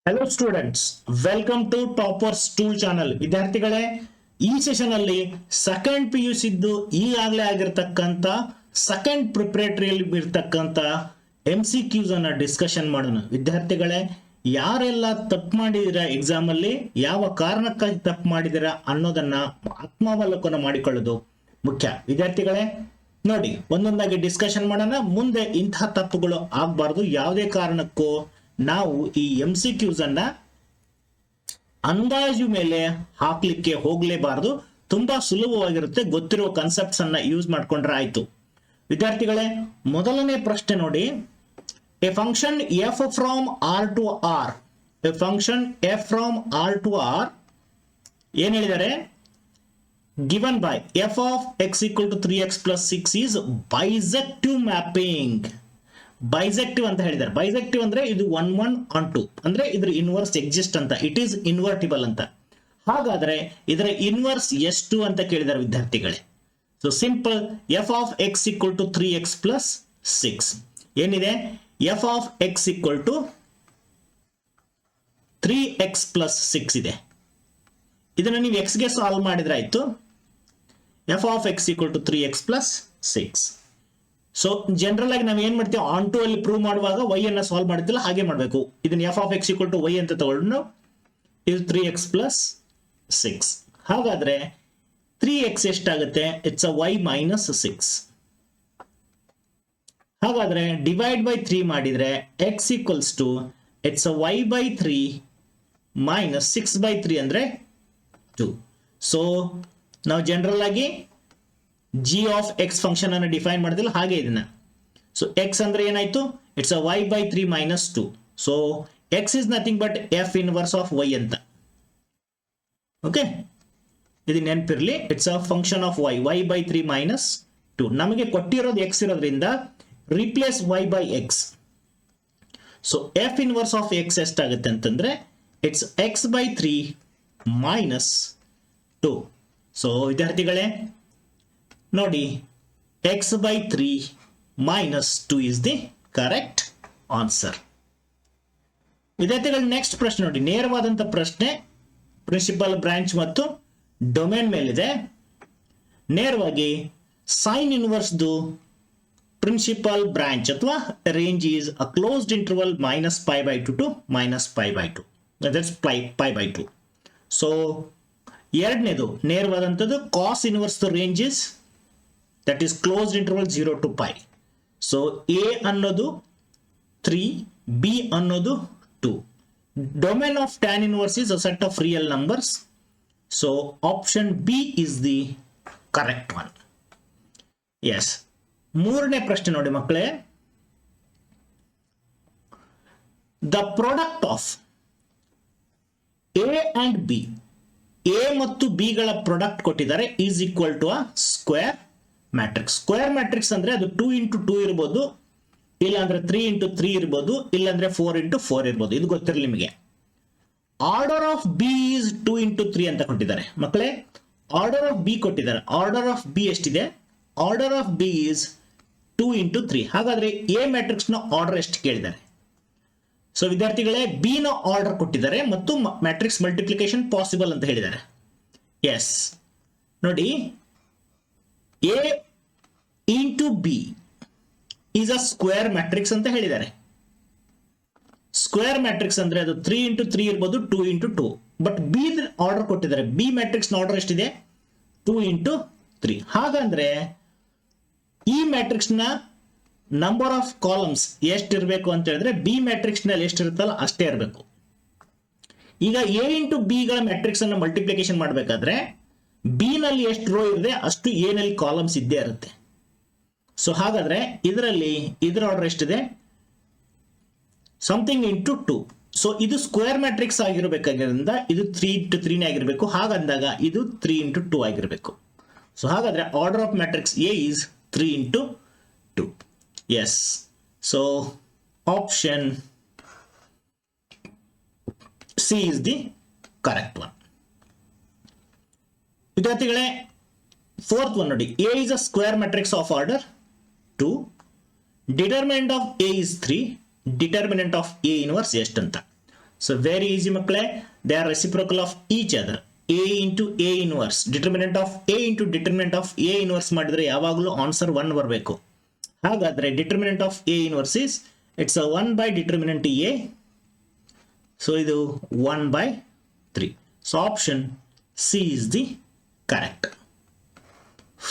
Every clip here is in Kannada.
Hello students, welcome to Toppers Tool channel. ವಿದ್ಯಾರ್ಥಿಗಳೇ, ಈ ಸೆಷನ್ ಅಲ್ಲಿ ಸೆಕೆಂಡ್ ಪಿ ಯು ಸಿದ್ದು ಈಗಾಗಲೇ ಆಗಿರ್ತಕ್ಕಂಥ ಸೆಕೆಂಡ್ ಪ್ರಿಪರೇಟರಿಯಲ್ಲಿ ಇರ್ತಕ್ಕಂಥ MCQs ಅನ್ನ ಡಿಸ್ಕಷನ್ ಮಾಡೋಣ. ವಿದ್ಯಾರ್ಥಿಗಳೇ, ಯಾರೆಲ್ಲ ತಪ್ಪು ಮಾಡಿದಿರ ಎಕ್ಸಾಮ್ ಅಲ್ಲಿ, ಯಾವ ಕಾರಣಕ್ಕಾಗಿ ತಪ್ಪು ಮಾಡಿದಿರ ಅನ್ನೋದನ್ನ ಆತ್ಮಾವಲೋಕನ ಮಾಡಿಕೊಳ್ಳೋದು ಮುಖ್ಯ. ವಿದ್ಯಾರ್ಥಿಗಳೇ ನೋಡಿ, ಒಂದೊಂದಾಗಿ ಡಿಸ್ಕಷನ್ ಮಾಡೋಣ. ಮುಂದೆ ಇಂತಹ ತಪ್ಪುಗಳು ಆಗಬಾರ್ದು. ಯಾವುದೇ ಕಾರಣಕ್ಕೂ ನಾವು ಈ MCQs ಅನ್ನ ಅಂದಾಜು ಮೇಲೆ ಹಾಕ್ಲಿಕ್ಕೆ ಹೋಗ್ಲೇಬಾರದು. ತುಂಬಾ ಸುಲಭವಾಗಿರುತ್ತೆ. ಗೊತ್ತಿರೋ ಕಾನ್ಸೆಪ್ಟ್ಸ್ ಅನ್ನ ಯೂಸ್ ಮಾಡ್ಕೊಂಡ್ರೆ ಆಯ್ತು. ವಿದ್ಯಾರ್ಥಿಗಳೇ, ಮೊದಲನೇ ಪ್ರಶ್ನೆ ನೋಡಿ. A function f from R to R, a function f from R to R ಏನ್ ಹೇಳಿದ್ದಾರೆ? Given by f of x equal to 3x plus 6 is bisective mapping. ಬೈಸೆಕ್ಟಿವ್ ಅಂತ ಹೇಳಿದ್ದಾರೆ. ಬೈಸೆಕ್ಟಿವ್ ಅಂದ್ರೆ ಇದು 1 1 on 2 ಅಂದ್ರೆ ಇದ್ರ ಇನ್ವರ್ಸ್ ಎಕ್ಸಿಸ್ಟ್ ಅಂತ, ಇಟ್ ಈಸ್ ಇನ್ವರ್ಟಿಬಲ್ ಅಂತ. ಹಾಗಾದ್ರೆ ಇದರ ಇನ್ವರ್ಸ್ ಎಷ್ಟು ಅಂತ ಕೇಳಿದ್ದಾರೆ ವಿದ್ಯಾರ್ಥಿಗಳೇ. So simple, f of x equal to 3x plus 6 ಏನಿದೆ? f of x equal to 3x plus 6 ಇದೆ. ಇದನ್ನ ನೀವು x ಗೆ ಸಾಲ್ವ್ ಮಾಡಿದ್ರೆ ಆಯ್ತು. f of x equal to 3x plus 6. So general ಆಗಿ ನಾವು ಏನ್ ಮಾಡ್ತೀವಿ, ಆನ್ ಟು ಅಲ್ಲಿ ಪ್ರೂವ್ ಮಾಡುವಾಗ y ಅನ್ನ ಸಾಲ್ವ್ ಮಾಡ್ತಿಲ್ಲ, ಹಾಗೆ ಮಾಡಬೇಕು. ಇದನ್ನ f of x equal to y ಅಂತ ತಗೊಂಡು ಇದು 3x plus 6. ಹಾಗಾದ್ರೆ 3x ಎಷ್ಟಾಗುತ್ತೆ? It's a y minus 6. ಹಾಗಾದ್ರೆ ಡಿವೈಡ್ ಬೈ 3 ಮಾಡಿದ್ರೆ x equals to it's a y by 3 minus 6 by 3 ಅಂದ್ರೆ 2. ಸೊ ನಾವು ಜನರಲ್ ಆಗಿ g of x ಫಂಕ್ಷನ್ ಅನ್ನು ಡಿಫೈನ್ ಮಾಡಿದಿಲ್ಲ, ಹಾಗೆ ಇದನ್ನ. ಸೊ x ಅಂದ್ರೆ ಏನಾಯ್ತು? It's a y by 3 minus 2. So x is nothing but f inverse of y ಅಂತ. ಓಕೆ, ಇದು ನೆನಪಿರ್ಲಿ. It's a function of y by 3 minus 2. ನಮಗೆ ಕೊಟ್ಟಿರೋದು x ಇರೋದ್ರಿಂದ replace y by x. So f inverse of x ಎಷ್ಟಾಗುತ್ತೆ ಅಂತಂದ್ರೆ it's x by 3 minus 2. So ವಿದ್ಯಾರ್ಥಿಗಳೇ ನೋಡಿ, x by 3 minus 2 is the correct answer. ವಿದ್ಯಾರ್ಥಿಗಳು, ನೆಕ್ಸ್ಟ್ ಪ್ರಶ್ನೆ ನೋಡಿ. ನೇರವಾದಂತ ಪ್ರಶ್ನೆ, ಪ್ರಿನ್ಸಿಪಲ್ ಬ್ರಾಂಚ್ ಮತ್ತು ಡೊಮೇನ್ ಮೇಲಿದೆ. ನೇರವಾಗಿ ಸೈನ್ ಇನ್ವರ್ಸ್ದು ಪ್ರಿನ್ಸಿಪಲ್ ಬ್ರಾಂಚ್ ಅಥವಾ range is a closed interval minus pi by 2 to minus pi by 2. That's pi by 2. So ಎರಡನೇದು ನೇರವಾದಂಥದ್ದು cos inverse range is that is closed interval 0 to pi. So a ಅನ್ನೋದು 3, b ಅನ್ನೋದು 2. Domain of tan inverse is a set of real numbers. So option B is the correct one. Yes. ಮೂರನೇ ಪ್ರಶ್ನೆ ನೋಡಿ ಮಕ್ಕಳೇ. The product of a and b, a ಮತ್ತು b ಗಳ ಪ್ರಾಡಕ್ಟ್ ಕೊಟ್ಟಿದ್ದಾರೆ, is equal to a square matrix. Square matrix ಅಂದ್ರೆ ಅದು 2 into 2 ಇರ್ಬೋದು, ಇಲ್ಲ ಅಂದ್ರೆ 3 into 3 ಇರ್ಬೋದು, ಇಲ್ಲ ಅಂದ್ರೆ 4 into 4 ಇರ್ಬೋದು. ಇದು ಗೊತ್ತಿರಲಿ ನಿಮಗೆ. Order of B is 2 into 3 ಅಂತ ಕೊಟ್ಟಿದ್ದಾರೆ ಮಕ್ಕಳೇ. ಆರ್ಡರ್ ಆಫ್ ಬಿ ಕೊಟ್ಟಿದ್ದಾರೆ. ಆರ್ಡರ್ ಆಫ್ ಬಿ ಎಷ್ಟಿದೆ? Order of B is 2 into 3. ಹಾಗಾದ್ರೆ ಎ ಮ್ಯಾಟ್ರಿಕ್ಸ್ ನ ಆರ್ಡರ್ ಎಷ್ಟು ಕೇಳಿದ್ದಾರೆ? ಸೊ ವಿದ್ಯಾರ್ಥಿಗಳೇ, ಬಿ ನ ಆರ್ಡರ್ ಕೊಟ್ಟಿದ್ದಾರೆ ಮತ್ತು ಮ್ಯಾಟ್ರಿಕ್ಸ್ ಮಲ್ಟಿಪ್ಲಿಕೇಶನ್ ಪಾಸಿಬಲ್ ಅಂತ ಹೇಳಿದ್ದಾರೆ. ಎಸ್ ನೋಡಿ, A into B is a square matrix ಅಂತ ಹೇಳಿದ್ದಾರೆ. ಸ್ಕ್ವೇರ್ ಮ್ಯಾಟ್ರಿಕ್ಸ್ ಅಂದ್ರೆ ಅದು 3 into 3 ಇರ್ಬೋದು, 2 into 2. ಬಟ್ ಬಿ ಆರ್ಡರ್ ಕೊಟ್ಟಿದ್ದಾರೆ. ಬಿ ಮ್ಯಾಟ್ರಿಕ್ಸ್ ನ ಆರ್ಡರ್ ಎಷ್ಟಿದೆ? 2 into 3. ಹಾಗಂದ್ರೆ ಈ ಮ್ಯಾಟ್ರಿಕ್ಸ್ ನ ನಂಬರ್ ಆಫ್ ಕಾಲಮ್ಸ್ ಎಷ್ಟಿರಬೇಕು ಅಂತ ಹೇಳಿದ್ರೆ ಬಿ ಮ್ಯಾಟ್ರಿಕ್ಸ್ ನಲ್ಲಿ ಎಷ್ಟಿರುತ್ತಲ್ಲ ಅಷ್ಟೇ ಇರಬೇಕು. ಈಗ ಎ ಇಂಟು ಬಿ ಗಳ ಮ್ಯಾಟ್ರಿಕ್ಸ್ ಅನ್ನು ಮಲ್ಟಿಪ್ಲಿಕೇಶನ್ ಮಾಡಬೇಕಾದ್ರೆ ಬಿ ನಲ್ಲಿ ಎಷ್ಟು ರೋ ಇದೆ ಅಷ್ಟು ಎ ನಲ್ಲಿ ಕಾಲಮ್ಸ್ ಇದ್ದೇ ಇರುತ್ತೆ. ಸೊ ಹಾಗಾದ್ರೆ ಇದರಲ್ಲಿ ಇದರ ಆರ್ಡರ್ ಎಷ್ಟಿದೆ? Something into 2. ಸೊ ಇದು ಸ್ಕ್ವೇರ್ ಮ್ಯಾಟ್ರಿಕ್ಸ್ ಆಗಿರಬೇಕಾಗಿರೋದ್ರಿಂದ ಇದು 3 into 3 ಆಗಿರಬೇಕು. ಹಾಗಂದಾಗ ಇದು 3 into 2 ಆಗಿರಬೇಕು. ಸೊ ಹಾಗಾದ್ರೆ order of matrix A is 3 into 2. Yes. So option C is the correct one. ವಿದ್ಯಾರ್ಥಿಗಳೇ, ಫೋರ್ತ್ ಒನ್ ನೋಡಿ. A is a square matrix of order 2. Determinant of A is 3. Determinant of A inverse ಎಷ್ಟು ಅಂತ. ಸೊ ವೆರಿ ಈಸಿ ಮಕ್ಕಳೇ, they are reciprocal of each other. A into A inverse, determinant of A into determinant of A inverse ಮಾಡಿದ್ರೆ ಯಾವಾಗಲೂ ಆನ್ಸರ್ 1 ಬರಬೇಕು. ಹಾಗಾದ್ರೆ determinant of A inverse is it's 1 by determinant A. So ಇದು 1/3. So option C is the correct.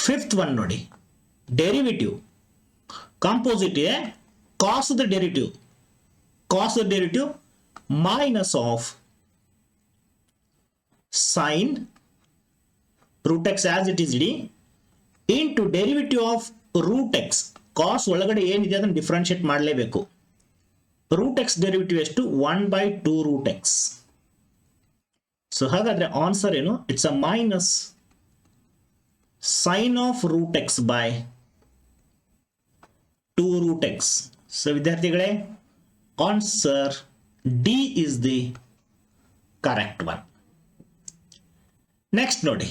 Fifth one ನೋಡಿ, derivative composite a cos the derivative minus of sin root x as it is ED into derivative of root x. cos ಒಳಗಡೆ ಏನಿದೆ ಅದನ್ನು ಡಿಫರೆನ್ಶಿಯೇಟ್ ಮಾಡಲೇಬೇಕು. root x ಡೆರಿವಿಟಿವ್ ಎಷ್ಟು? 1/2 root x. ಸೊ ಹಾಗಾದ್ರೆ ಆನ್ಸರ್ ಏನು? It's a minus sin of root x by 2 root x. So ವಿದ್ಯಾರ್ಥಿಗಳೇ, answer D is the correct one. Next ನೋಡಿ,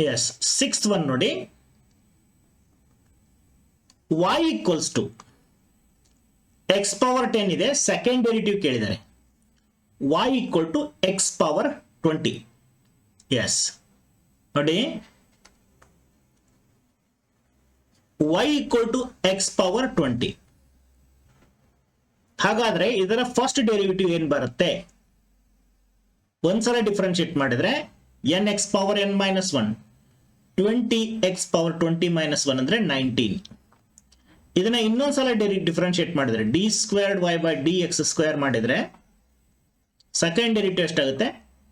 ಎಸ್ ಸಿಕ್ಸ್ತ್ ಒನ್ ನೋಡಿ, y equals to x power 10 ಇದೆ, ಸೆಕೆಂಡ್ ಡೆರಿವಿಟಿವ್ ಕೇಳಿದ್ದಾರೆ. y equal to x power 20. yes ನೋಡಿ, y equal to x power 20. ಹಾಗಾದ್ರೆ ಇದರ ಫಸ್ಟ್ ಡೆರಿವಿಟಿವ್ ಏನ್ ಬರುತ್ತೆ? ಒಂದ್ಸಲ ಡಿಫರೆನ್ಶಿಯೇಟ್ ಮಾಡಿದ್ರೆ nx power n minus 1, 20x power 20 minus 1 ಅಂದ್ರೆ 19. ಇದನ್ನ ಇನ್ನೊಂದ್ಸಲ ಡಿಫರೆನ್ಶಿಯೇಟ್ ಮಾಡಿದ್ರೆ d squared y by dx square ಮಾಡಿದ್ರೆ ಸೆಕೆಂಡ್ ಡೆರಿವಿಟಿವ್ ಎಷ್ಟಾಗುತ್ತೆ?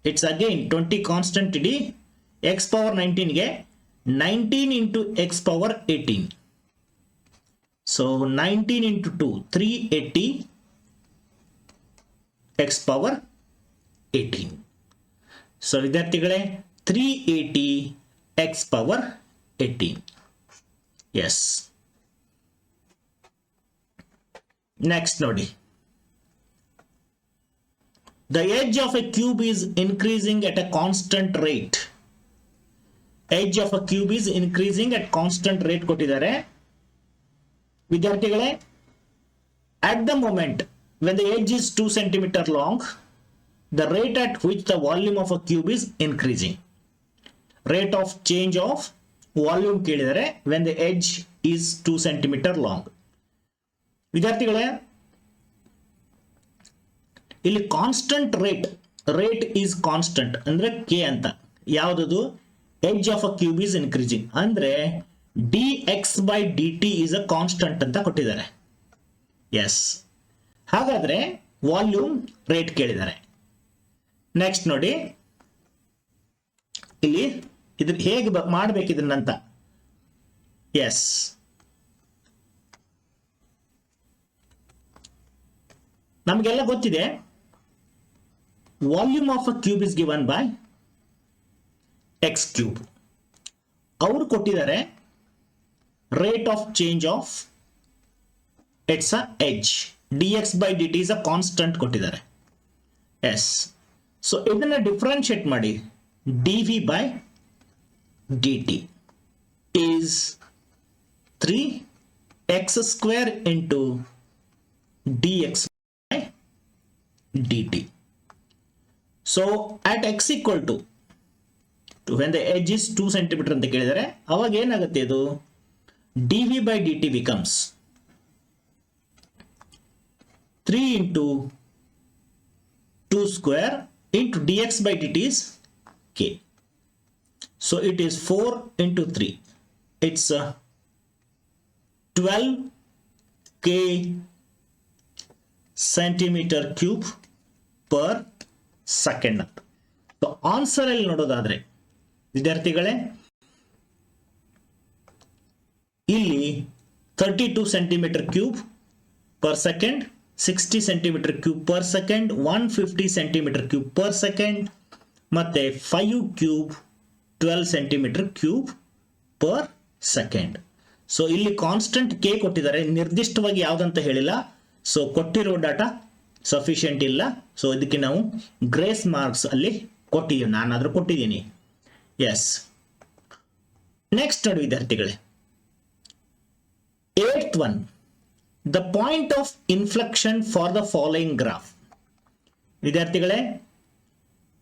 ಇಟ್ಸ್ ಅಗೈನ್ 20 ಕಾನ್ಸ್ಟೆಂಟ್ ಇಡಿ x ಪವರ್ 19ಗೆ 19 into x power 18. So 19 into 2 380 x power 18. So ವಿದ್ಯಾರ್ಥಿಗಳೇ, 380 ಎಕ್ಸ್ ಪವರ್ 18. ಎಸ್, ನೆಕ್ಸ್ಟ್ ನೋಡಿ, the edge of a cube is increasing at a constant rate. Edge of a cube is increasing at constant rate ಕೊಟ್ಟಿದ್ದಾರೆ. ವಿದ್ಯಾರ್ಥಿಗಳೇ, at the moment when the edge is 2 cm long, the rate at which the volume of a cube is increasing. Rate of change of volume ಕೇಳಿದ್ದಾರೆ when the edge is 2 cm long. ವಿದ್ಯಾರ್ಥಿಗಳೇ, ಇಲ್ಲಿ ಕಾನ್ಸ್ಟಂಟ್ ರೇಟ್ ಈಸ್ ಕಾನ್ಸ್ಟಂಟ್ ಅಂದ್ರೆ ಕೆ ಅಂತ. ಯಾವುದದು? Edge of a cube is increasing ಅಂದ್ರೆ dx/dt ಈಸ್ ಅ ಕಾನ್ಸ್ಟಂಟ್ ಅಂತ ಕೊಟ್ಟಿದ್ದಾರೆ. ಎಸ್, ಹಾಗಾದ್ರೆ ವಾಲ್ಯೂಮ್ ರೇಟ್ ಕೇಳಿದ್ದಾರೆ. ನೆಕ್ಸ್ಟ್ ನೋಡಿ, ಇಲ್ಲಿ ಇದ್ರ ಹೇಗೆ ಮಾಡ್ಬೇಕು ಇದನ್ನಂತ. ಎಸ್, ನಮಗೆಲ್ಲ ಗೊತ್ತಿದೆ, volume of a cube is given by X cube. ಅವರು ಕೊಟ್ಟಿದ್ದಾರೆ rate of change of it's a edge dx/dt is a constant ಕೊಟ್ಟಿದ್ದಾರೆ. ಎಸ್, ಸೊ ಇದನ್ನ ಡಿಫರೆನ್ಶಿಯೇಟ್ ಮಾಡಿ dv/dt is 3x² into dx/dt. So at x equal to when the edge is 2 cm ಅಂತ ಕೇಳಿದರೆ ಅವಾಗ ಏನಾಗುತ್ತೆ? ಇದು dv/dt becomes 3 into 2 square into dx/dt is k. So it is 4 into 3. It's 12k centimeter cube per second. So answer ಅಲ್ಲಿ ನೋಡೋದಾದ್ರೆ ವಿದ್ಯಾರ್ಥಿಗಳೇ, ಇಲ್ಲಿ 32 centimetre cube per second, 60 centimetre cube per second, 150 centimetre cube per second, ಮತ್ತೆ 5 cube 12 centimetre cube per second. So ಇಲ್ಲಿ ಕಾನ್ಸ್ಟೆಂಟ್ ಕೆ ಕೊಟ್ಟಿದ್ದಾರೆ, ನಿರ್ದಿಷ್ಟವಾಗಿ ಯಾವ್ದಂತ ಹೇಳಿಲ್ಲ. ಸೊ ಕೊಟ್ಟಿರೋ ಡಾಟಾ ಸಫಿಷಿಯಂಟ್ ಇಲ್ಲ. ಸೊ ಇದಕ್ಕೆ ನಾವು ಗ್ರೇಸ್ ಮಾರ್ಕ್ಸ್ ಅಲ್ಲಿ ಕೊಟ್ಟಿದ್ದೀವಿ, ನಾನಾದ್ರೂ ಕೊಟ್ಟಿದ್ದೀನಿ. ಎಸ್. ನೆಕ್ಸ್ಟ್ ನೋಡಿ ವಿದ್ಯಾರ್ಥಿಗಳೇ, 8th one, the point of inflection for the following graph. ವಿದ್ಯಾರ್ಥಿಗಳೇ,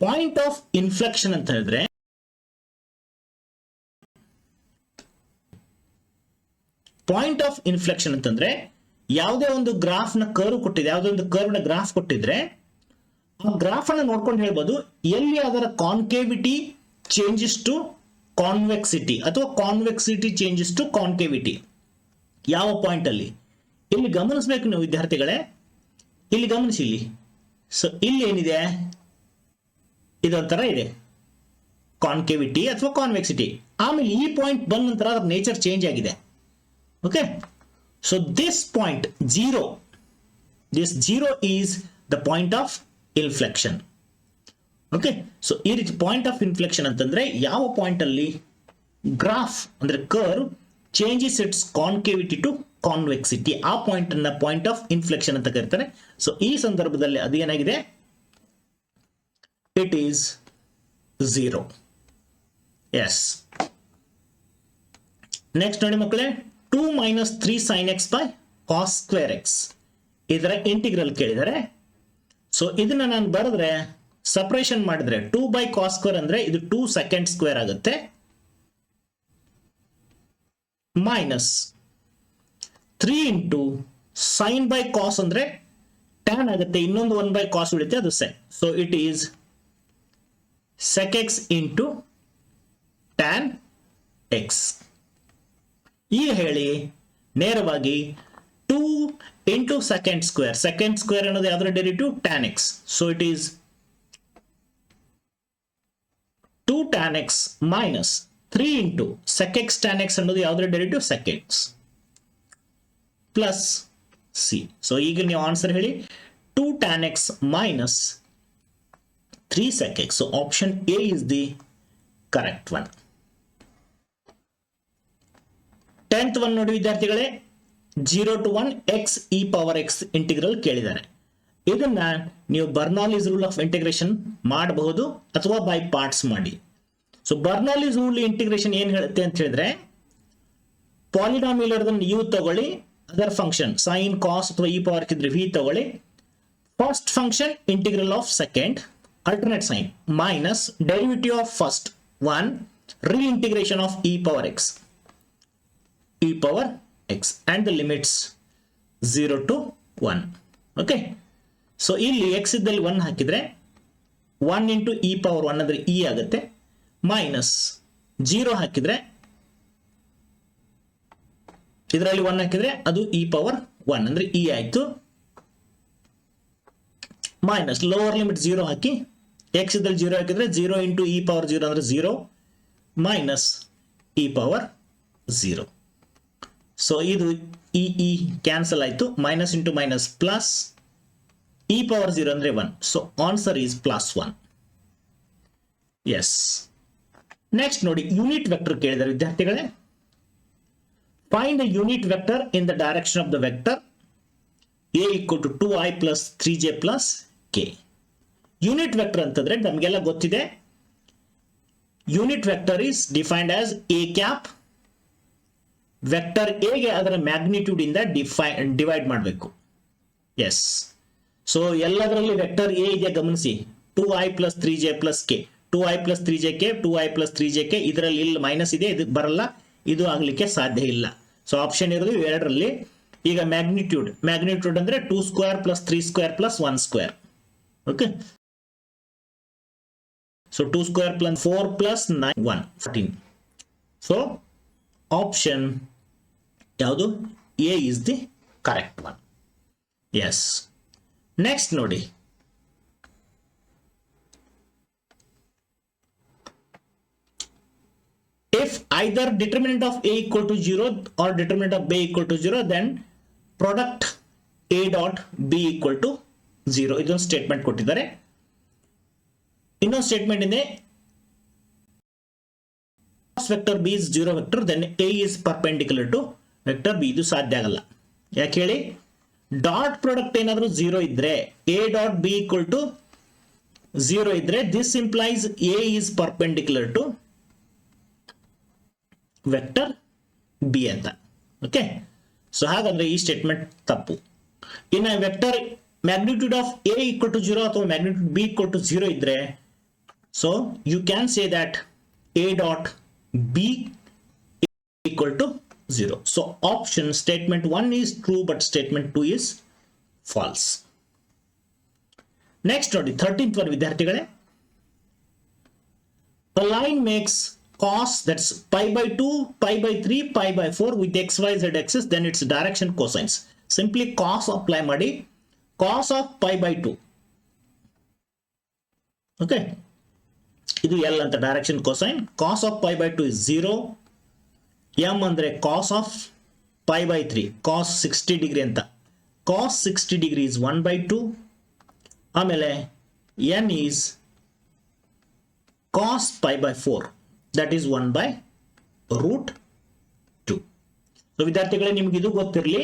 ಪಾಯಿಂಟ್ ಆಫ್ ಇನ್ಫ್ಲೆಕ್ಷನ್ ಅಂತ ಹೇಳಿದ್ರೆ ಪಾಯಿಂಟ್ ಆಫ್ ಇನ್ಫ್ಲೆಕ್ಷನ್ ಅಂತಂದ್ರೆ ಯಾವುದೇ ಒಂದು ಗ್ರಾಫ್ ನ ಕರ್ವ್ ಕೊಟ್ಟಿದೆ, ಯಾವುದೇ ಒಂದು ಕರ್ವ್ ನ ಗ್ರಾಫ್ ಕೊಟ್ಟಿದ್ರೆ ಆ ಗ್ರಾಫ್ ಅನ್ನು ನೋಡ್ಕೊಂಡು ಹೇಳ್ಬೋದು ಎಲ್ಲಿ ಅದರ ಕಾನ್ಕೇವಿಟಿ ಚೇಂಜಸ್ ಟು ಕಾನ್ವೆಕ್ಸಿಟಿ ಅಥವಾ ಕಾನ್ವೆಕ್ಸಿಟಿ ಚೇಂಜಸ್ ಟು ಕಾನ್ಕೇವಿಟಿ, ಯಾವ ಪಾಯಿಂಟ್ ಅಲ್ಲಿ. ಇಲ್ಲಿ ಗಮನಿಸಬೇಕು ನೀವು ವಿದ್ಯಾರ್ಥಿಗಳೇ, ಇಲ್ಲಿ ಗಮನಿಸಿ ಇಲ್ಲಿ. ಸೊ ಇಲ್ಲಿ ಏನಿದೆ, ಇದೊಂಥರ ಇದೆ ಕಾನ್ಕೇವಿಟಿ ಅಥವಾ ಕಾನ್ವೆಕ್ಸಿಟಿ. ಆಮೇಲೆ ಈ ಪಾಯಿಂಟ್ ಬಂದ ನಂತರ ಅದರ ನೇಚರ್ ಚೇಂಜ್ ಆಗಿದೆ. Okay, so this point 0, this 0 is the point of inflection. Okay, so ಈ ರೀತಿ ಪಾಯಿಂಟ್ ಆಫ್ ಇನ್ಫ್ಲೆಕ್ಷನ್ ಅಂತಂದ್ರೆ ಯಾವ ಪಾಯಿಂಟ್ ಅಲ್ಲಿ ಗ್ರಾಫ್ ಅಂದ್ರೆ ಕರ್ವ್ ಚೇಂಜಸ್ ಇಟ್ಸ್ ಕಾನ್ಕೇವಿಟಿ ಟು ಕಾನ್ವೆಕ್ಸಿಟಿ, ಆ ಪಾಯಿಂಟ್ ಅನ್ನ ಪಾಯಿಂಟ್ ಆಫ್ ಇನ್ಫ್ಲೆಕ್ಷನ್ ಅಂತ ಕರೀತಾರೆ. ಸೊ ಈ ಸಂದರ್ಭದಲ್ಲಿ ಅದು ಏನಾಗಿದೆ, ಇಟ್ ಈಸ್ 0. ಎಸ್. ನೆಕ್ಸ್ಟ್ ನೋಡಿ ಮಕ್ಕಳೇ, 2 - 3 sin x by cos square x ಇದರ ಇಂಟಿಗ್ರಲ್ ಕೇಳಿದರೆ. ಸೊ ಇದನ್ನ ನಾನು ಬರೆದ್ರೆ ಸಪರೇಷನ್ ಮಾಡಿದ್ರೆ 2 by cos square ಅಂದ್ರೆ ಇದು 2 second square ಆಗುತ್ತೆ, minus 3 into sin by cos ಅಂದ್ರೆ tan ಆಗುತ್ತೆ, ಇನ್ನೊಂದು 1 by cos ಉಳಿತೆ, ಅದು sec. So it is sec x into tan x. ಈಗ ಹೇಳಿ ನೇರವಾಗಿ 2 into second square ಅನ್ನೋದು ಯಾವ್ದ್ರ derivative tan x. So it is 2 tan x minus 3 into sec x tan x ಅನ್ನೋದು ಯಾವ್ದ್ರ derivative sec x plus c. So ಈಗ ನೀವು ಆನ್ಸರ್ ಹೇಳಿ 2 tan x minus 3 sec x. So option A is the correct one. 10th one ನೋಡಿ ವಿದ್ಯಾರ್ಥಿಗಳೇ, 0 to 1 x e power x integral ಕೇಳಿದ್ದಾರೆ. ಇದನ್ನ ನೀವು ಬರ್ನೌಲಿಸ್ ರೂಲ್ ಆಫ್ ಇಂಟಿಗ್ರೇಷನ್ ಮಾಡಬಹುದು ಅಥವಾ ಬೈ ಪಾರ್ಟ್ಸ್ ಮಾಡಿ. ಸೊ ಬರ್ನೌಲಿಸ್ ರೂಲ್ ಇಂಟಿಗ್ರೇಷನ್ ಏನ್ ಹೇಳುತ್ತೆ ಅಂತ ಹೇಳಿದ್ರೆ, ಪಾಲಿನಾಮಿಯಲ್ u ತಗೊಳ್ಳಿ, ಅದರ್ ಫಂಕ್ಷನ್ ಸೈನ್ ಕಾಸ್ ಅಥವಾ ಇ ಪವರ್ ಇದ್ರೆ v ತಗೊಳ್ಳಿ, first function integral of second alternate sign minus derivative of first one reintegration of e power x and the limits 0 to 1. okay, so ಇಲ್ಲಿ x ಇದ್ದಲ್ಲಿ 1 ಹಾಕಿದ್ರೆ 1 into e power 1 ಅಂದ್ರೆ e ಆಗುತ್ತೆ, ಮೈನಸ್ 0 ಹಾಕಿದ್ರೆ ಇದರಲ್ಲಿ 1 ಹಾಕಿದ್ರೆ ಅದು e power 1 ಅಂದ್ರೆ e ಆಯ್ತು, ಮೈನಸ್ ಲೋವರ್ ಲಿಮಿಟ್ 0 ಹಾಕಿ x ಇದ್ದಲ್ಲಿ 0 ಹಾಕಿದ್ರೆ 0 into e power 0 ಅಂದ್ರೆ 0 ಮೈನಸ್ e power 0. ಸೊ ಇದು ಈ ಕ್ಯಾನ್ಸಲ್ ಆಯ್ತು, minus into minus plus e power 0 ಅಂದ್ರೆ 1. So answer is +1. Yes. Next ನೋಡಿ, ಯೂನಿಟ್ ವೆಕ್ಟರ್ ಕೇಳಿದ್ದಾರೆ ವಿದ್ಯಾರ್ಥಿಗಳೇ. Find the unit vector in the direction of the vector a equal to 2i plus 3j plus k. Unit vector ಅಂತಂದ್ರೆ ನಮಗೆಲ್ಲ ಗೊತ್ತಿದೆ, unit vector is defined as a cap. Vector a ಗೆ ಅದರ ಮ್ಯಾಗ್ನಿಟ್ಯೂಡ್ ಇಂದ ಡಿವೈಡ್ ಮಾಡಬೇಕು. ಎಸ್. ಸೊ ಎಲ್ಲದರಲ್ಲಿ ವೆಕ್ಟರ್ a ಇದೆ ಗಮನಿಸಿ, 2i plus 3j plus k, 2i plus 3jk, 2i plus 3jk. ಇದರಲ್ಲಿ ಇಲ್ಲಿ ಮೈನಸ್ ಇದೆ, ಇದು ಬರಲ್ಲ, ಇದು ಆಗ್ಲಿಕ್ಕೆ ಸಾಧ್ಯ ಇಲ್ಲ. ಸೊ ಆಪ್ಷನ್ ಇರೋದು ಎರಡರಲ್ಲಿ. ಈಗ ಮ್ಯಾಗ್ನಿಟ್ಯೂಡ್ ಅಂದ್ರೆ 2 square plus 3 square plus 1 square. Okay, so 2 square plus 4 plus 9 1 14. So option ಯಾವುದು? A is the correct one. Yes. Next ನೋಡಿ, if either determinant of a equal to 0 or determinant of b equal to 0, then product a dot b equal to 0. ಇದೊಂದು ಸ್ಟೇಟ್ಮೆಂಟ್ ಕೊಟ್ಟಿದ್ದಾರೆ. ಇನ್ನೊಂದು ಸ್ಟೇಟ್ಮೆಂಟ್ ಇದೆ, vector b is 0 vector, then a is perpendicular to vector b. ಇದು ಸಾಧ್ಯ ಆಗಲ್ಲ. ಯಾಕೆ ಹೇಳಿ? ಡಾಟ್ ಪ್ರಾಡಕ್ಟ್ ಏನಾದರೂ 0 ಇದ್ರೆ, a dot b equal to 0 ಇದ್ರೆ, this implies a is perpendicular to vector B ಅಂತ. ಓಕೆ, ಸೊ ಹಾಗಂದ್ರೆ ಈ ಸ್ಟೇಟ್ಮೆಂಟ್ ತಪ್ಪು. ಇನ್ನು vector magnitude of A equal to 0 ಅಥವಾ ಮ್ಯಾಗ್ನಿಟ್ಯೂಡ್ ಬಿ ಈಕ್ವಲ್ ಟು 0 ಇದ್ರೆ, so you can say that A dot B equal to 0. So option statement 1 is true but statement 2 is false. Next ನೋಡಿ 13th one ವಿದ್ಯಾರ್ಥಿಗಳೇ. A line makes cos, that's pi by 2, pi by 3, pi by 4 with x, y, z axis, then its direction cosines. Simply cos apply ಮಾಡಿ, cos of pi by 2. Okay, ಇದು L ಅಂತ direction cosine. Cos of pi by 2 is 0. M ಅಂದ್ರೆ cos of pi by 3, cos 60 degree ಅಂತ. Cos 60 degree is 1 by 2. ಆಮೇಲೆ N is cos pi by 4, that is 1 by root 2. So ವಿದ್ಯಾರ್ಥಿಗಳೇ, ನಿಮ್ಗೆ ಇದು ಗೊತ್ತಿರಲಿ,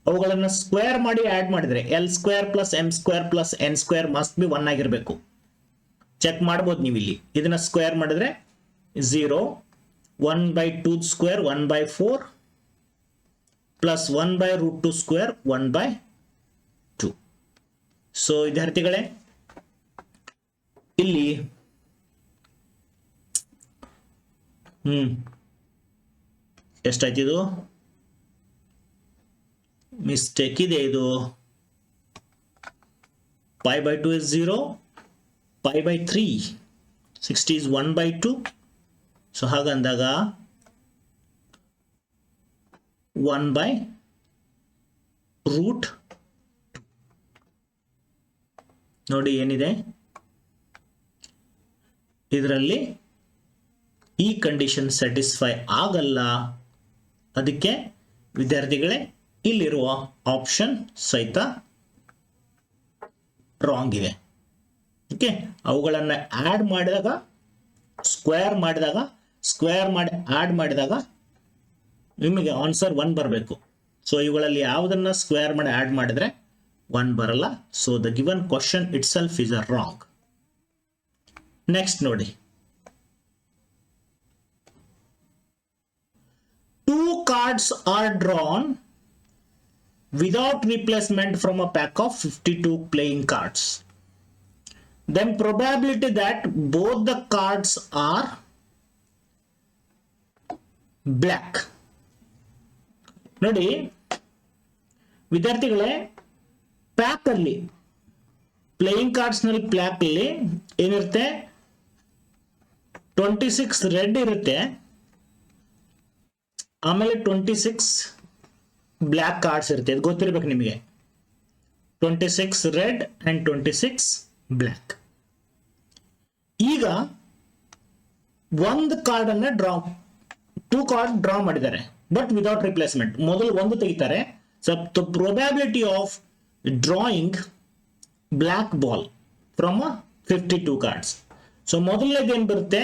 ಅವುಗಳನ್ನು ಸ್ಕ್ವೇರ್ ಮಾಡಿ ಆಡ್ ಮಾಡಿದ್ರೆ L square plus M square plus N square must be 1 ಆಗಿರಬೇಕು. ಚೆಕ್ ಮಾಡ್ಬೋದು ನೀವು ಇಲ್ಲಿ. ಇದನ್ನ ಸ್ಕ್ವೇರ್ ಮಾಡಿದ್ರೆ 0, 1 by 2 square 1 by 4 plus 1 by root 2 square 1 by 2. So ವಿದ್ಯಾರ್ಥಿಗಳೇ, ಇಲ್ಲಿ ಎಷ್ಟಾಯ್ತು? ಇದು ಮಿಸ್ಟೇಕ್ ಇದೆ. ಇದು pi by 2 is 0, pi by 3, 60 is 1 by 2. So ಹಾಗಂದಾಗ 1 by root 2. ನೋಡಿ ಏನಿದೆ ಇದರಲ್ಲಿ, ಈ ಕಂಡೀಷನ್ ಸ್ಯಾಟಿಸ್ಫೈ ಆಗಲ್ಲ. ಅದಕ್ಕೆ ವಿದ್ಯಾರ್ಥಿಗಳೇ, ಇಲ್ಲಿರುವ ಆಪ್ಷನ್ ಸಹಿತ ರಾಂಗ್ ಇದೆ. ಓಕೆ, ಅವುಗಳನ್ನು ಆಡ್ ಮಾಡಿದಾಗ, ಸ್ಕ್ವೇರ್ ಮಾಡಿ ಆಡ್ ಮಾಡಿದಾಗ ನಿಮಗೆ ಆನ್ಸರ್ 1 ಬರಬೇಕು. ಸೊ ಇವುಗಳಲ್ಲಿ ಯಾವುದನ್ನ ಸ್ಕ್ವೇರ್ ಮಾಡಿ ಆಡ್ ಮಾಡಿದ್ರೆ 1 ಬರಲ್ಲ. So the given question it self is a wrong. Next ನೋಡಿ, 2 cards are drawn without replacement from a pack of 52 playing cards. Then probability that both the cards are black. ನೋಡಿ ವಿದ್ಯಾರ್ಥಿಗಳೇ, ಪ್ಯಾಕ್ ಅಲ್ಲಿ ಪ್ಲೇಯಿಂಗ್ ಕಾರ್ಡ್ಸ್ ನಲ್ಲಿ ಪ್ಯಾಕ್ ಅಲ್ಲಿ ಏನಿರುತ್ತೆ, 26 ರೆಡ್ ಇರುತ್ತೆ, ಆಮೇಲೆ 26 ಬ್ಲ್ಯಾಕ್ ಕಾರ್ಡ್ಸ್ ಇರುತ್ತೆ. ಇದು ಗೊತ್ತಿರ್ಬೇಕು ನಿಮಗೆ. 26 ರೆಡ್ ಅಂಡ್ 26 ಬ್ಲ್ಯಾಕ್. ಈಗ ಒಂದು ಕಾರ್ಡ್ ಅನ್ನ 2 ಕಾರ್ಡ್ ಡ್ರಾ ಮಾಡಿದ್ದಾರೆ, ಬಟ್ ವಿದೌಟ್ ರಿಪ್ಲೇಸ್ಮೆಂಟ್. ಮೊದಲು ಒಂದು ತೆಗಿತಾರೆ. So probability of drawing black ball from 52 cards. So ಮೊದಲನೇದು ಏನ್ ಬರುತ್ತೆ,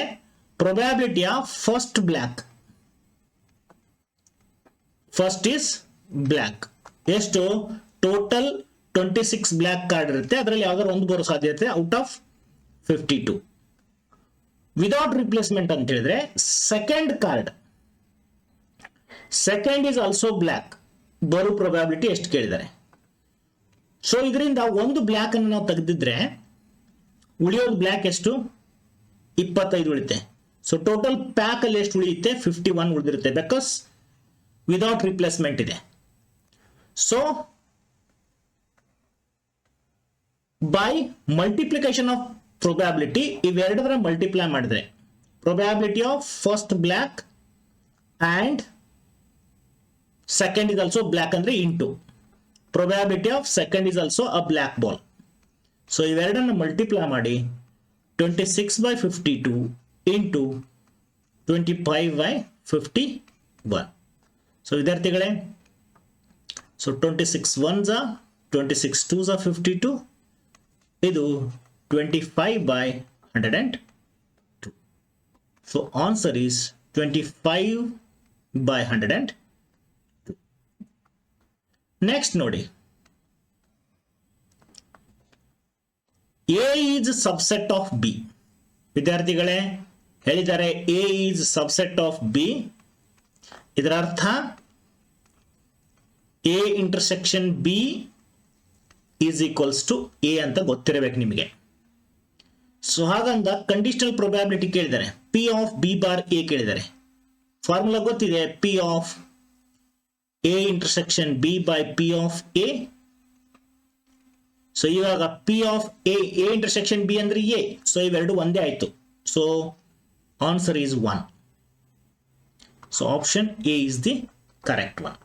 probability of first black. First is black. ಎಷ್ಟು? ಟೋಟಲ್ 26 ಬ್ಲ್ಯಾಕ್ ಕಾರ್ಡ್ ಇರುತ್ತೆ, ಅದರಲ್ಲಿ ಯಾವ್ದಾದ್ರು ಒಂದು ಬರೋ ಸಾಧ್ಯತೆ ಔಟ್ ಆಫ್ 52. ವಿದೌಟ್ ರಿಪ್ಲೇಸ್ಮೆಂಟ್ ಅಂತ ಹೇಳಿದ್ರೆ second card, second is also black, ಬರೋ ಪ್ರೊಬ್ಯಾಬಿಲಿಟಿ ಎಷ್ಟು ಕೇಳಿದ್ದಾರೆ. ಸೊ ಇದರಿಂದ ಒಂದು ಬ್ಲ್ಯಾಕ್ ಅನ್ನು ನಾವು ತೆಗೆದಿದ್ರೆ ಉಳಿಯೋದು ಬ್ಲ್ಯಾಕ್ ಎಷ್ಟು? 25 ಉಳಿತೆ. ಸೊ ಟೋಟಲ್ ಪ್ಯಾಕ್ ಅಲ್ಲಿ ಎಷ್ಟು ಉಳಿಯುತ್ತೆ? 51 ಉಳಿದಿರುತ್ತೆ, ಬಿಕಾಸ್ ವಿದೌಟ್ ರಿಪ್ಲೇಸ್ಮೆಂಟ್ ಇದೆ. So by multiplication of probability, ಇವೆರಡರ ಮಲ್ಟಿಪ್ಲೈ ಮಾಡಿದ್ರೆ probability of first black and second is also black ಅಂದ್ರೆ into probability of second is also a black ball. So ಇವೆರಡನ್ನು ಮಲ್ಟಿಪ್ಲೈ ಮಾಡಿ 26/52 ಇಂಟು 25/51. ಸೊ ವಿದ್ಯಾರ್ಥಿಗಳೇ, so 26 1s are 26 2s are 52. ಇದು 25/102. So answer is 25/102. ನೆಕ್ಸ್ಟ್ ನೋಡಿ, A is subset of B. ವಿದ್ಯಾರ್ಥಿಗಳೇ ಹೇಳಿದ್ದಾರೆ A is subset of B. ಇದರ ಅರ್ಥ A intersection B is equals to A ಅಂತ ಗೊತ್ತಿರಬೇಕು ನಿಮಗೆ. ಸೊ ಹಾಗಂದ ಕಂಡೀಷನಲ್ ಪ್ರೊಬ್ಯಾಬಿಲಿಟಿ ಕೇಳಿದ್ದಾರೆ, P of B bar A ಕೇಳಿದ್ದಾರೆ. ಫಾರ್ಮುಲಾ ಗೊತ್ತಿದೆ, P of A intersection B by P of A. So ಇವಾಗ P of A intersection B ಅಂದ್ರೆ ಎ, ಸೊ ಇವೆರಡು ಒಂದೇ ಆಯ್ತು. So answer is 1. So option A is the correct one.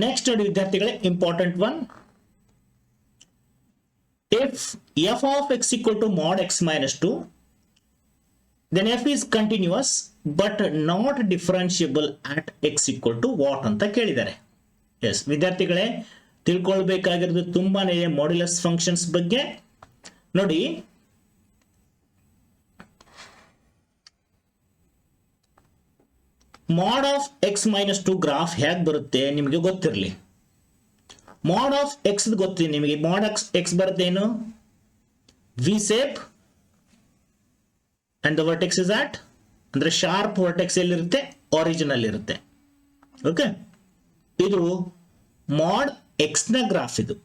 Next ನೋಡಿ ವಿದ್ಯಾರ್ಥಿಗಳೇ, important one. If f of x equal to mod x minus 2, then f is continuous but not differentiable at x equal to what ಅಂತ ಕೇಳಿದ್ದಾರೆ. ಎಸ್ ವಿದ್ಯಾರ್ಥಿಗಳೇ, ತಿಳ್ಕೊಳ್ಬೇಕಾಗಿರೋದು ತುಂಬಾನೇ ಮಾಡ್ಯುಲಸ್ ಫಂಕ್ಷನ್ಸ್ ಬಗ್ಗೆ. ನೋಡಿ, mod of x minus 2 graph ಹೇಗೆ ಬರುತ್ತೆ ನಿಮಗೆ ಗೊತ್ತಿರಲಿ. mod of x ಗೊತ್ತಿದೆ ನಿಮಗೆ. mod x ಬರುತ್ತೆ ಏನು, V shape and the vertex is at, ಅಂದ್ರೆ ಶಾರ್ಪ್ ವರ್ಟೆಕ್ಸ್ ಎಲ್ಲಿರುತ್ತೆ, ಆರಿಜಿನ್ ಅಲ್ಲಿ ಇರುತ್ತೆ. ಓಕೆ, ಇದು mod x ನ ಗ್ರಾಫ್. ಇದು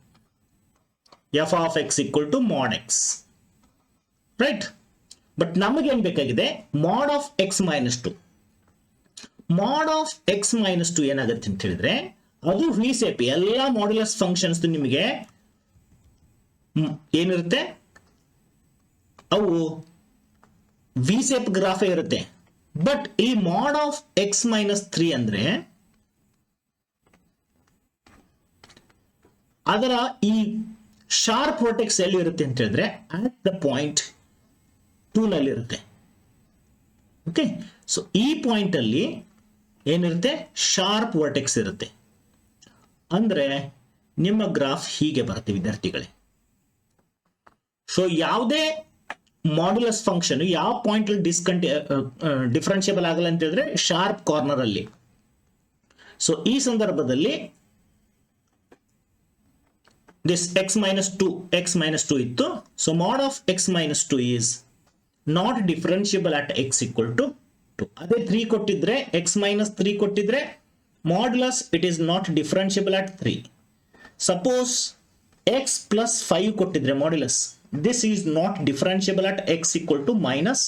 f of x equal to mod x, right. But ನಮಗೆ ಏನ್ ಬೇಕಾಗಿದೆ, mod of x minus 2. mod of x minus 2 ಏನಾಗುತ್ತೆ ಅಂತ ಹೇಳಿದ್ರೆ, ಅದು ವಿ ಸೇಪ್. ಎಲ್ಲ ಮಾಡ್ಯುಲಸ್ ಫಂಕ್ಷನ್ಸ್ ನಿಮಗೆ ಏನಿರುತ್ತೆ, ಅವು ವಿ ಸೇಪ್ ಗ್ರಾಫೇ ಇರುತ್ತೆ. ಬಟ್ ಈ ಮಾಡ್ ಆಫ್ ಎಕ್ಸ್ ಮೈನಸ್ 3 ಅಂದ್ರೆ ಅದರ ಈ ಶಾರ್ಪ್ ವರ್ಟೆಕ್ಸ್ ಎಲ್ಲಿ ಇರುತ್ತೆ ಅಂತ ಹೇಳಿದ್ರೆ, ಅಟ್ ದ ಪಾಯಿಂಟ್ 2 ನಲ್ಲಿ ಇರುತ್ತೆ. ಓಕೆ, ಸೊ ಈ ಪಾಯಿಂಟ್ ಅಲ್ಲಿ ಏನಿರುತ್ತೆ, ಶಾರ್ಪ್ ವರ್ಟೆಕ್ಸ್ ಇರುತ್ತೆ. ಅಂದ್ರೆ ನಿಮ್ಮ ಗ್ರಾಫ್ ಹೀಗೆ ಬರುತ್ತೆ ವಿದ್ಯಾರ್ಥಿಗಳೇ. ಸೊ ಯಾವುದೇ ಮಾಡ್ಯುಲಸ್ ಫಂಕ್ಷನ್ ಯಾವ ಪಾಯಿಂಟ್ ಅಲ್ಲಿ ಡಿಫರೆನ್ಷಿಯಬಲ್ ಆಗಲ್ಲ ಅಂತ ಹೇಳಿದ್ರೆ, ಶಾರ್ಪ್ ಕಾರ್ನರ್ ಅಲ್ಲಿ. ಸೊ ಈ ಸಂದರ್ಭದಲ್ಲಿ ದಿಸ್ x minus 2 ಇತ್ತು. So mod of x minus 2 is not differentiable at x equal to 2. ಅದೇ 3 ಕೊಟ್ಟಿದ್ರೆ, x minus 3 ಕೊಟ್ಟಿದ್ರೆ modulus it is not differentiable at 3. Suppose x plus 5 ಕೊಟ್ಟಿದ್ರೆ modulus, this is not differentiable at x equal to minus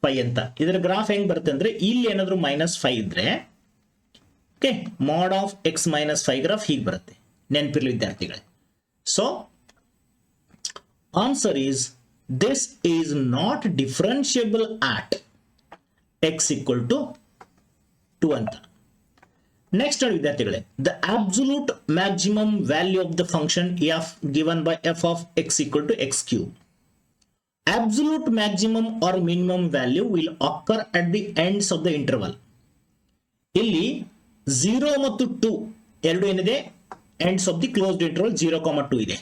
5 ಅಂತ. ಇದರ ಗ್ರಾಫ್ ಹೆಂಗ್ ಬರುತ್ತೆ ಅಂದ್ರೆ, ಇಲ್ಲಿ ಏನಾದ್ರು -5 ಇದ್ರೆ okay, mod of x minus 5 graph ಹೀಗೆ ಬರುತ್ತೆ. ನೆನಪಿರ್ಲಿ ವಿದ್ಯಾರ್ಥಿಗಳೇ. So answer is this is not differentiable at x equal to 2 ಅಂತ. ನೆಕ್ಸ್ಟ್ ನೋಡಿ ವಿದ್ಯಾರ್ಥಿಗಳೇ, the absolute maximum value of the function f given by f of x equal to x cube. Absolute maximum or minimum value will occur at the ends of the interval. ಇಲ್ಲಿ 0 ಮತ್ತು 2 ಎರಡು ಏನಿದೆ, ends of the closed interval 0,2 ಇದೆ.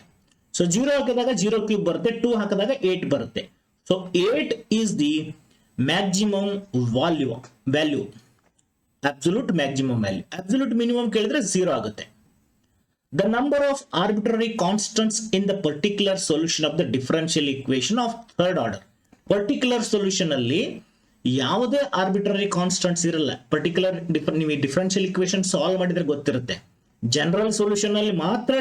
ಸೊ 0 ಹಾಕಿದಾಗ 0 ಕ್ಯೂಬ್ ಬರುತ್ತೆ, 2 ಹಾಕಿದಾಗ 8 ಬರುತ್ತೆ. So 8 is the maximum value, absolute maximum value. Absolute minimum ಕೇಳಿದ್ರೆ 0 ಆಗುತ್ತೆ. The number of arbitrary constants in the particular solution of the differential equation of third order. Particular solution ಅಲ್ಲಿ ಯಾವುದೇ arbitrary constants ಇರಲ್ಲ. Particular ನೀವು differential equation ಸಾಲ್ವ್ ಮಾಡಿದ್ರೆ ಗೊತ್ತಿರುತ್ತೆ. ಜನರಲ್ ಸೊಲ್ಯೂಷನ್ ಅಲ್ಲಿ ಮಾತ್ರ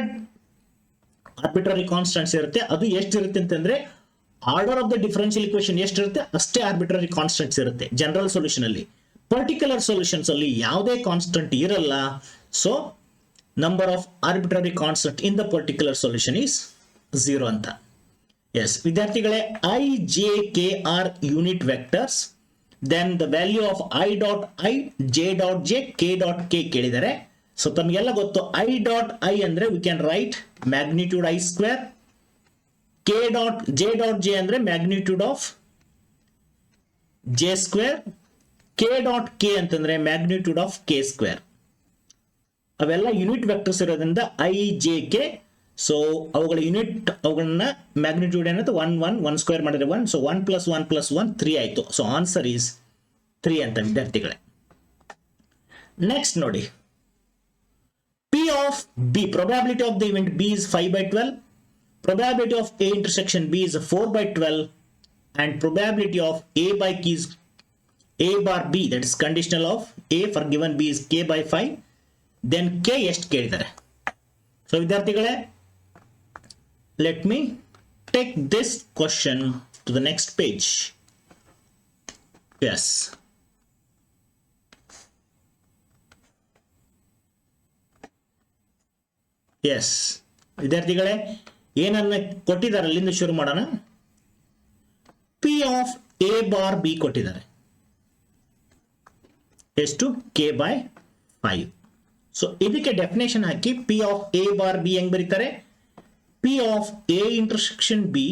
arbitrary constants ಇರುತ್ತೆ. ಅದು ಎಷ್ಟಿರುತ್ತೆ ಅಂತಂದ್ರೆ, order of the differential equation ಎಷ್ಟಿರುತ್ತೆ ಅಷ್ಟೇ arbitrary constants ಇರುತ್ತೆ ಜನರಲ್ ಸೊಲ್ಯೂಷನ್ ಅಲ್ಲಿ. ಪರ್ಟಿಕ್ಯುಲರ್ ಸೊಲ್ಯೂಷನ್ಸ್ ಅಲ್ಲಿ ಯಾವುದೇ ಕಾನ್ಸ್ಟೆಂಟ್ ಇರಲ್ಲ. So number of arbitrary constant in the particular solution is 0 ಅಂತ. ಎಸ್ ವಿದ್ಯಾರ್ಥಿಗಳೇ, I J K are unit vectors, then the value of I dot I, J dot J, K dot K ಕೇಳಿದ್ದಾರೆ. ಸೊ ತಮಗೆಲ್ಲ ಗೊತ್ತು, ಐ ಡಾಟ್ ಐ ಅಂದ್ರೆ we can write magnitude I square, K dot J dot J ಅಂದ್ರೆ magnitude of J square, K dot K ಅಂತಂದ್ರೆ ಮ್ಯಾಗ್ನಿಟ್ಯೂಡ್ ಆಫ್ ಕೆ ಸ್ಕ್ವೇರ್. ಅವೆಲ್ಲ ಯೂನಿಟ್ ವೆಕ್ಟರ್ಸ್ ಇರೋದ್ರಿಂದ ಐ ಜೆ ಕೆ. ಸೊ ಅವುಗಳ ಯೂನಿಟ್, ಅವುಗಳನ್ನ ಮ್ಯಾಗ್ನಿಟ್ಯೂಡ್ ಏನಾಯ್ತು 1 ಸ್ಕ್ವೇರ್ ಮಾಡಿದ್ರೆ 1. ಸೊ 1 + 1 + 1 3 ಆಯ್ತು. ಸೊ ಆನ್ಸರ್ ಈಸ್ 3 ಅಂತ ವಿದ್ಯಾರ್ಥಿಗಳೇ. ನೆಕ್ಸ್ಟ್ ನೋಡಿ, P of B, probability of the event B is 5/12, probability of A intersection B is 4/12, and probability of A by A bar B, that is conditional of A for given B is K by 5. Then K ಎಷ್ಟು ಕೇಳಿದ್ದಾರೆ. ಸೊ ವಿದ್ಯಾರ್ಥಿಗಳೇ, let me take this question to the next page. Yes. Yes ವಿದ್ಯಾರ್ಥಿಗಳೇ, ಏನನ್ನ ಕೊಟ್ಟಿದ್ದಾರೆ ಅಲ್ಲಿಂದ ಶುರು ಮಾಡೋಣ. P of A bar B ಕೊಟ್ಟಿದ್ದಾರೆ ಎಷ್ಟು, ಕೆ ಬೈ 5. ಸೊ ಇದಕ್ಕೆ ಡೆಫಿನೇಷನ್ ಹಾಕಿ P of A bar B ಹೆಂಗ್ ಬರೀತಾರೆ, P of A intersection B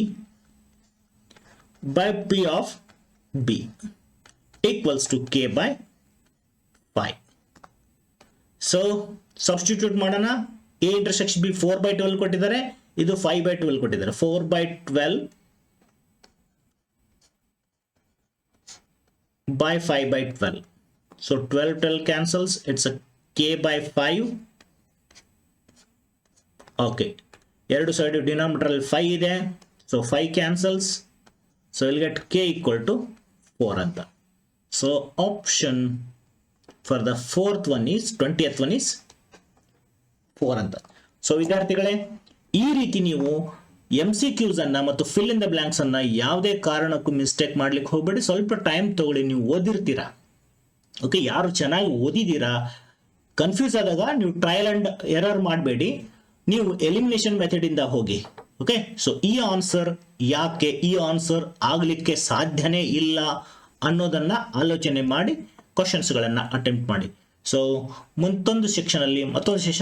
by P of B equals to K by 5. So substitute ಮಾಡೋಣ. ಎ ಇಂಟರ್ಸೆಕ್ಷನ್ ಬಿ 4 by 12 ಕೊಟ್ಟಿದ್ದಾರೆ, ಇದು 5 by 12 ಕೊಟ್ಟಿದ್ದಾರೆ. 4 by 12 by 5 by 12. So 12 cancels, it's a k by 5. Okay, ಎರಡು ಸೈಡ್ ಡಿನಾಮಿನೇಟರ್ ಅಲ್ಲಿ 5 ಇದೆ, so 5 cancels, so we'll get k equal to 4 ಅಂತ. So option for the fourth one is 20th one is 4 ಅಂತ. ಸೊ ವಿದ್ಯಾರ್ಥಿಗಳೇ, ಈ ರೀತಿ ನೀವು MCQs ಅನ್ನ ಮತ್ತು ಫಿಲ್ ಇನ್ ದ ಬ್ಲಾಂಕ್ಸ್ ಅನ್ನ ಯಾವುದೇ ಕಾರಣಕ್ಕೂ ಮಿಸ್ಟೇಕ್ ಮಾಡ್ಲಿಕ್ಕೆ ಹೋಗ್ಬೇಡಿ. ಸ್ವಲ್ಪ ಟೈಮ್ ತಗೊಳ್ಳಿ, ನೀವು ಓದಿರ್ತೀರಾ. ಓಕೆ, ಯಾರು ಚೆನ್ನಾಗಿ ಓದಿದ್ದೀರಾ, ಕನ್ಫ್ಯೂಸ್ ಆದಾಗ ನೀವು ಟ್ರಯಲ್ ಅಂಡ್ ಎರರ್ ಮಾಡಬೇಡಿ, ನೀವು ಎಲಿಮಿನೇಷನ್ ಮೆಥಡ್ ಇಂದ ಹೋಗಿ. ಓಕೆ, ಸೊ ಈ ಆನ್ಸರ್ ಯಾಕೆ, ಈ ಆನ್ಸರ್ ಆಗ್ಲಿಕ್ಕೆ ಸಾಧ್ಯನೇ ಇಲ್ಲ ಅನ್ನೋದನ್ನ ಆಲೋಚನೆ ಮಾಡಿ ಕ್ವಶನ್ಸ್ಗಳನ್ನ ಅಟೆಂಪ್ಟ್ ಮಾಡಿ. ಸೊ ಮತ್ತೊಂದು ಸೆಷನ್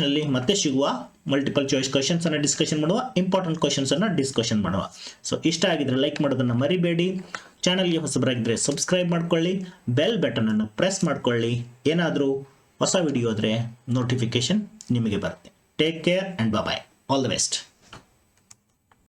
ಅಲ್ಲಿ ಮತ್ತೆ ಸಿಗುವ. ಮಲ್ಟಿಪಲ್ ಚಾಯ್ಸ್ ಕ್ವಶನ್ಸ್ ಅನ್ನ ಡಿಸ್ಕಷನ್ ಮಾಡುವ, ಇಂಪಾರ್ಟೆಂಟ್ ಕ್ವಶನ್ಸ್ ಅನ್ನ ಡಿಸ್ಕಷನ್ ಮಾಡುವ. ಸೊ ಇಷ್ಟ ಆಗಿದ್ರೆ ಲೈಕ್ ಮಾಡೋದನ್ನ ಮರಿಬೇಡಿ. ಚಾನಲ್ಗೆ ಹೊಸಬರಾಗಿದ್ರೆ ಸಬ್ಸ್ಕ್ರೈಬ್ ಮಾಡ್ಕೊಳ್ಳಿ, ಬೆಲ್ ಬಟನ್ ಅನ್ನು ಪ್ರೆಸ್ ಮಾಡ್ಕೊಳ್ಳಿ. ಏನಾದರೂ ಹೊಸ ವಿಡಿಯೋ ಇದ್ರೆ ನೋಟಿಫಿಕೇಶನ್ ನಿಮಗೆ ಬರುತ್ತೆ. Take care and bye, all the best.